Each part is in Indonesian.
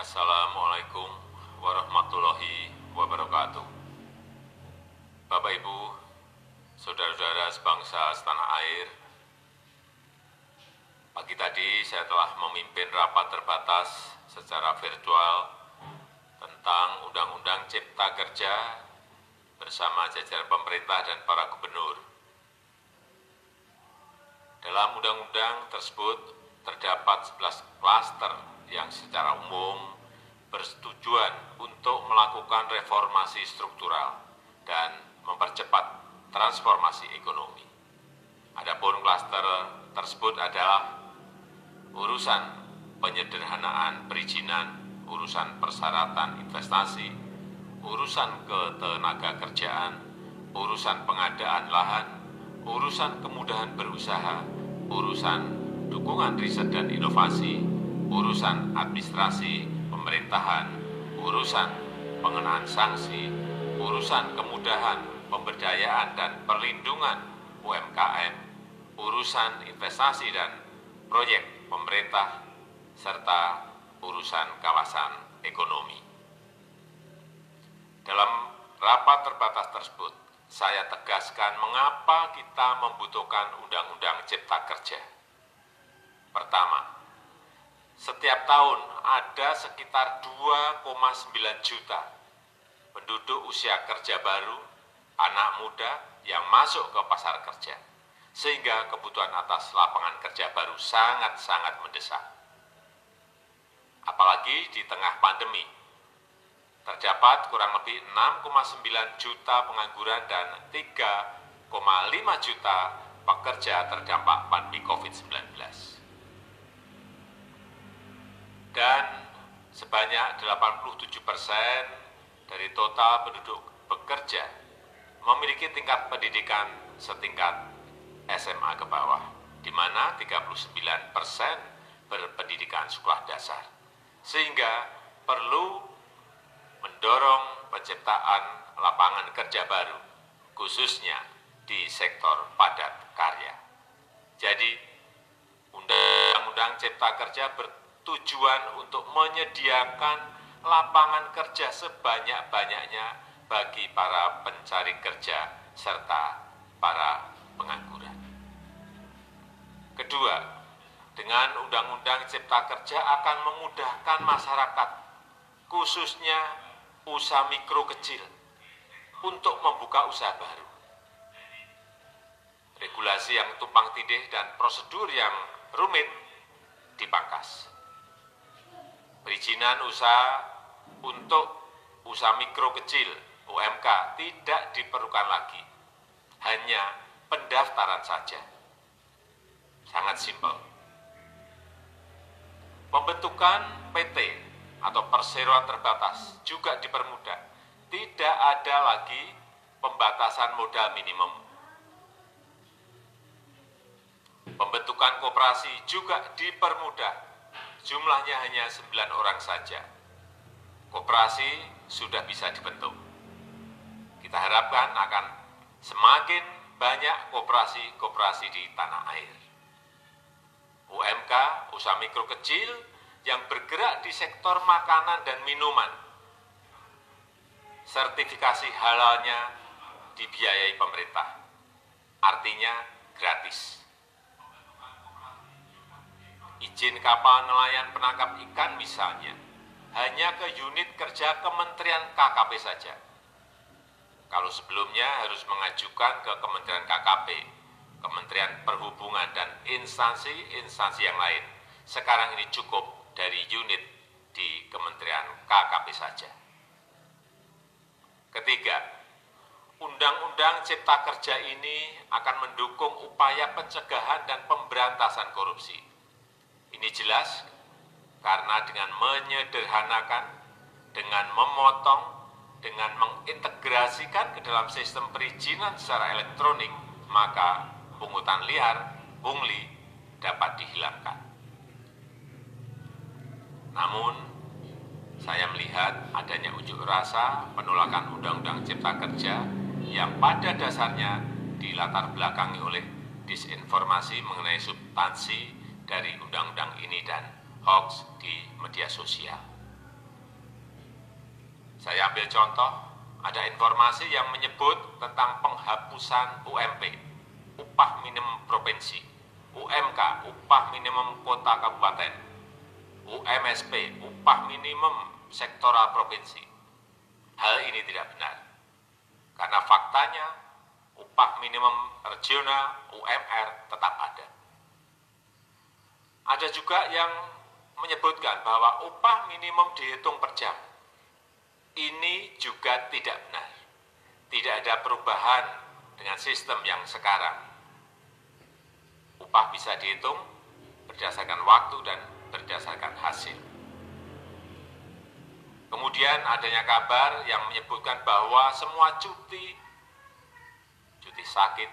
Assalamualaikum warahmatullahi wabarakatuh. Bapak Ibu, saudara-saudara sebangsa setanah air, pagi tadi saya telah memimpin rapat terbatas secara virtual tentang Undang-Undang Cipta Kerja bersama jajaran pemerintah dan para gubernur. Dalam undang-undang tersebut terdapat 11 klaster yang secara umum bertujuan untuk melakukan reformasi struktural dan mempercepat transformasi ekonomi. Adapun klaster tersebut adalah urusan penyederhanaan perizinan, urusan persyaratan investasi, urusan ketenagakerjaan, urusan pengadaan lahan, urusan kemudahan berusaha, urusan dukungan riset dan inovasi, urusan administrasi pemerintahan, urusan pengenaan sanksi, urusan kemudahan pemberdayaan dan perlindungan UMKM, urusan investasi dan proyek pemerintah, serta urusan kawasan ekonomi. Dalam rapat terbatas tersebut, saya tegaskan mengapa kita membutuhkan Undang-Undang Cipta Kerja. Pertama, setiap tahun ada sekitar 2,9 juta penduduk usia kerja baru, anak muda yang masuk ke pasar kerja, sehingga kebutuhan atas lapangan kerja baru sangat-sangat mendesak. Apalagi di tengah pandemi, terdapat kurang lebih 6,9 juta pengangguran dan 3,5 juta pekerja terdampak pandemi COVID-19. Dan sebanyak 87% dari total penduduk bekerja memiliki tingkat pendidikan setingkat SMA ke bawah, di mana 39% berpendidikan sekolah dasar, sehingga perlu mendorong penciptaan lapangan kerja baru, khususnya di sektor padat karya. Jadi, Undang-Undang Cipta Kerja bertujuan untuk menyediakan lapangan kerja sebanyak-banyaknya bagi para pencari kerja serta para pengangguran. Kedua, dengan Undang-Undang Cipta Kerja akan memudahkan masyarakat, khususnya usaha mikro kecil, untuk membuka usaha baru. Regulasi yang tumpang tindih dan prosedur yang rumit dipangkas. Perizinan usaha untuk usaha mikro kecil (UMK) tidak diperlukan lagi, hanya pendaftaran saja. Sangat simpel. Pembentukan PT atau perseroan terbatas juga dipermudah. Tidak ada lagi pembatasan modal minimum. Pembentukan koperasi juga dipermudah. Jumlahnya hanya 9 orang saja. Koperasi sudah bisa dibentuk. Kita harapkan akan semakin banyak koperasi-koperasi di tanah air. UMK, usaha mikro kecil yang bergerak di sektor makanan dan minuman, sertifikasi halalnya dibiayai pemerintah, artinya gratis. Izin kapal nelayan penangkap ikan misalnya, hanya ke unit kerja Kementerian KKP saja. Kalau sebelumnya harus mengajukan ke Kementerian KKP, Kementerian Perhubungan, dan instansi-instansi yang lain, sekarang ini cukup dari unit di Kementerian KKP saja. Ketiga, Undang-Undang Cipta Kerja ini akan mendukung upaya pencegahan dan pemberantasan korupsi. Ini jelas karena dengan menyederhanakan, dengan memotong, dengan mengintegrasikan ke dalam sistem perizinan secara elektronik, maka pungutan liar, pungli, dapat dihilangkan. Namun, saya melihat adanya unjuk rasa penolakan Undang-Undang Cipta Kerja yang pada dasarnya dilatar belakangi oleh disinformasi mengenai substansi dari undang-undang ini dan hoax di media sosial. Saya ambil contoh, ada informasi yang menyebut tentang penghapusan UMP, upah minimum provinsi, UMK, upah minimum kota kabupaten, UMSP, upah minimum sektoral provinsi. Hal ini tidak benar, karena faktanya upah minimum regional, UMR, tetap ada. Ada juga yang menyebutkan bahwa upah minimum dihitung per jam. Ini juga tidak benar. Tidak ada perubahan dengan sistem yang sekarang. Upah bisa dihitung berdasarkan waktu dan berdasarkan hasil. Kemudian adanya kabar yang menyebutkan bahwa semua cuti sakit,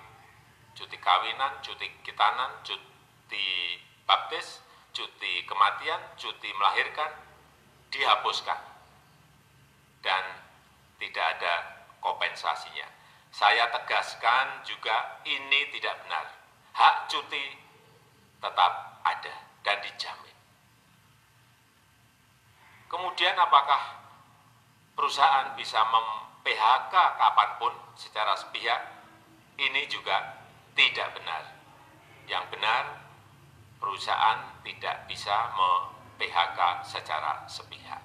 cuti kawinan, cuti khitanan, cuti baptis, cuti kematian, cuti melahirkan, dihapuskan. Dan tidak ada kompensasinya. Saya tegaskan juga ini tidak benar. Hak cuti tetap ada dan dijamin. Kemudian apakah perusahaan bisa mem-PHK kapanpun secara sepihak? Ini juga tidak benar. Yang benar, perusahaan tidak bisa mem-PHK secara sepihak.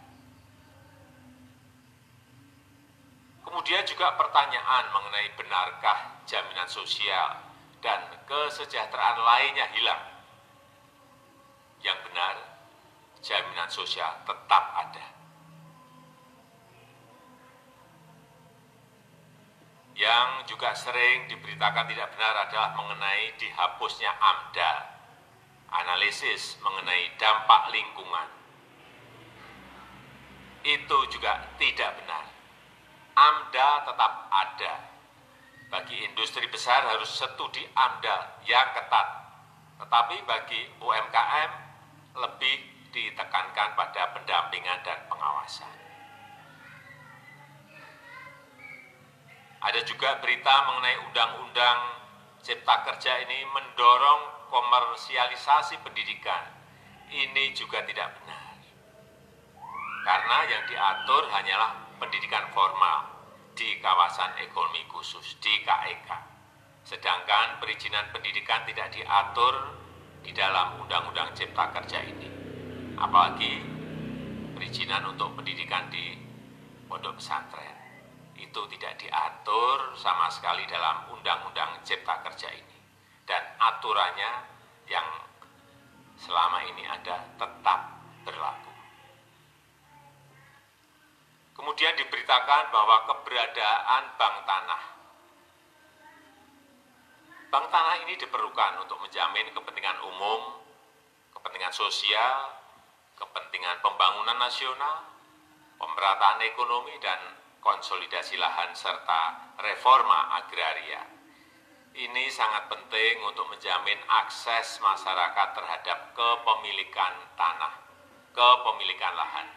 Kemudian juga pertanyaan mengenai benarkah jaminan sosial dan kesejahteraan lainnya hilang. Yang benar, jaminan sosial tetap ada. Yang juga sering diberitakan tidak benar adalah mengenai dihapusnya AMDAL, analisis mengenai dampak lingkungan. Itu juga tidak benar. AMDAL tetap ada. Bagi industri besar harus studi AMDAL yang ketat. Tetapi bagi UMKM lebih ditekankan pada pendampingan dan pengawasan. Ada juga berita mengenai Undang-Undang Cipta Kerja ini mendorong komersialisasi pendidikan. Ini juga tidak benar. Karena yang diatur hanyalah pendidikan formal di kawasan ekonomi khusus, di KEK. Sedangkan perizinan pendidikan tidak diatur di dalam Undang-Undang Cipta Kerja ini. Apalagi perizinan untuk pendidikan di pondok pesantren. Itu tidak diatur sama sekali dalam Undang-Undang Cipta Kerja ini. Dan aturannya yang selama ini ada tetap berlaku. Kemudian diberitakan bahwa keberadaan bank tanah. Bank tanah ini diperlukan untuk menjamin kepentingan umum, kepentingan sosial, kepentingan pembangunan nasional, pemerataan ekonomi, dan konsolidasi lahan serta reforma agraria. Ini sangat penting untuk menjamin akses masyarakat terhadap kepemilikan tanah, kepemilikan lahan.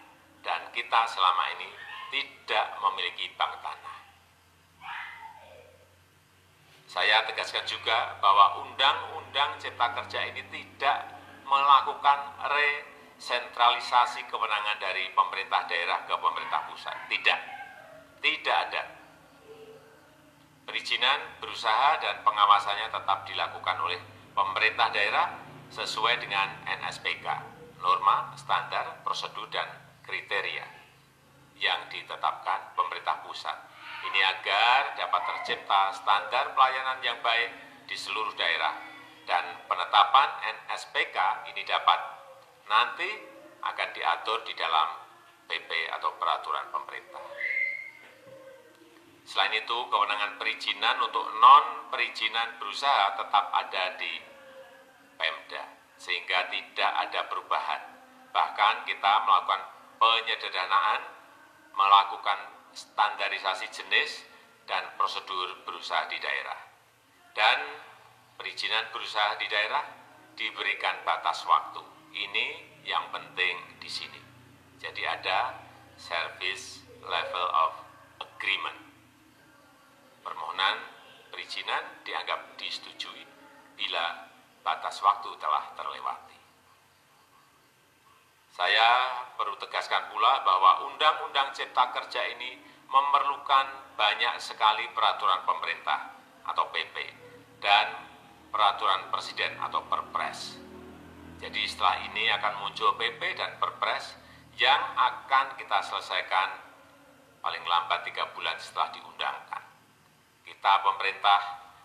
Dan kita selama ini tidak memiliki bank tanah. Saya tegaskan juga bahwa Undang-Undang Cipta Kerja ini tidak melakukan resentralisasi kewenangan dari pemerintah daerah ke pemerintah pusat. Tidak ada. Perizinan berusaha dan pengawasannya tetap dilakukan oleh pemerintah daerah sesuai dengan NSPK, norma, standar, prosedur, dan kriteria yang ditetapkan pemerintah pusat. Ini agar dapat tercipta standar pelayanan yang baik di seluruh daerah. Dan penetapan NSPK ini nanti akan diatur di dalam PP atau peraturan pemerintah. Selain itu, kewenangan perizinan untuk non-perizinan berusaha tetap ada di Pemda, sehingga tidak ada perubahan. Bahkan kita melakukan penyederhanaan, melakukan standarisasi jenis dan prosedur berusaha di daerah. Dan perizinan berusaha di daerah diberikan batas waktu. Ini yang penting di sini. Jadi ada service level of agreement. Permohonan perizinan dianggap disetujui bila batas waktu telah terlewati. Saya perlu tegaskan pula bahwa Undang-Undang Cipta Kerja ini memerlukan banyak sekali peraturan pemerintah atau PP dan peraturan presiden atau perpres. Jadi setelah ini akan muncul PP dan perpres yang akan kita selesaikan paling lambat 3 bulan setelah diundangkan. Kita pemerintah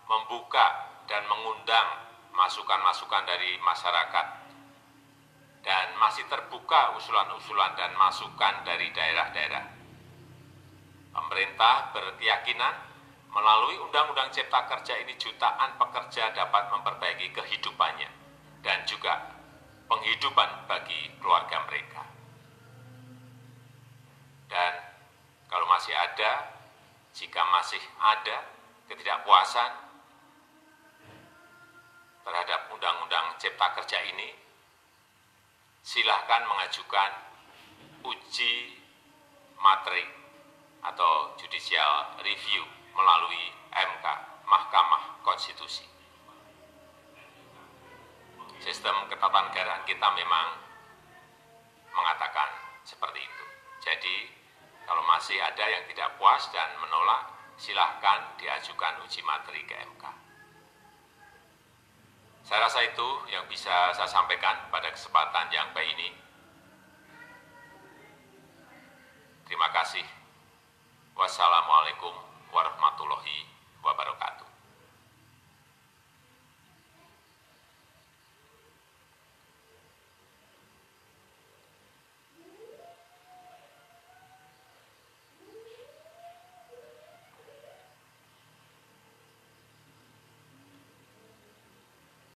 membuka dan mengundang masukan-masukan dari masyarakat dan masih terbuka usulan-usulan dan masukan dari daerah-daerah. Pemerintah berkeyakinan melalui Undang-Undang Cipta Kerja ini jutaan pekerja dapat memperbaiki kehidupannya dan juga penghidupan bagi keluarga mereka. Dan kalau masih ada, jika masih ada ketidakpuasan terhadap Undang-Undang Cipta Kerja ini, silahkan mengajukan uji materi atau judicial review melalui MK, Mahkamah Konstitusi. Sistem ketatanegaraan kita memang mengatakan seperti itu. Jadi, kalau masih ada yang tidak puas dan menolak, silahkan diajukan uji materi ke MK. Saya rasa itu yang bisa saya sampaikan pada kesempatan yang baik ini. Terima kasih. Wassalamualaikum warahmatullahi wabarakatuh.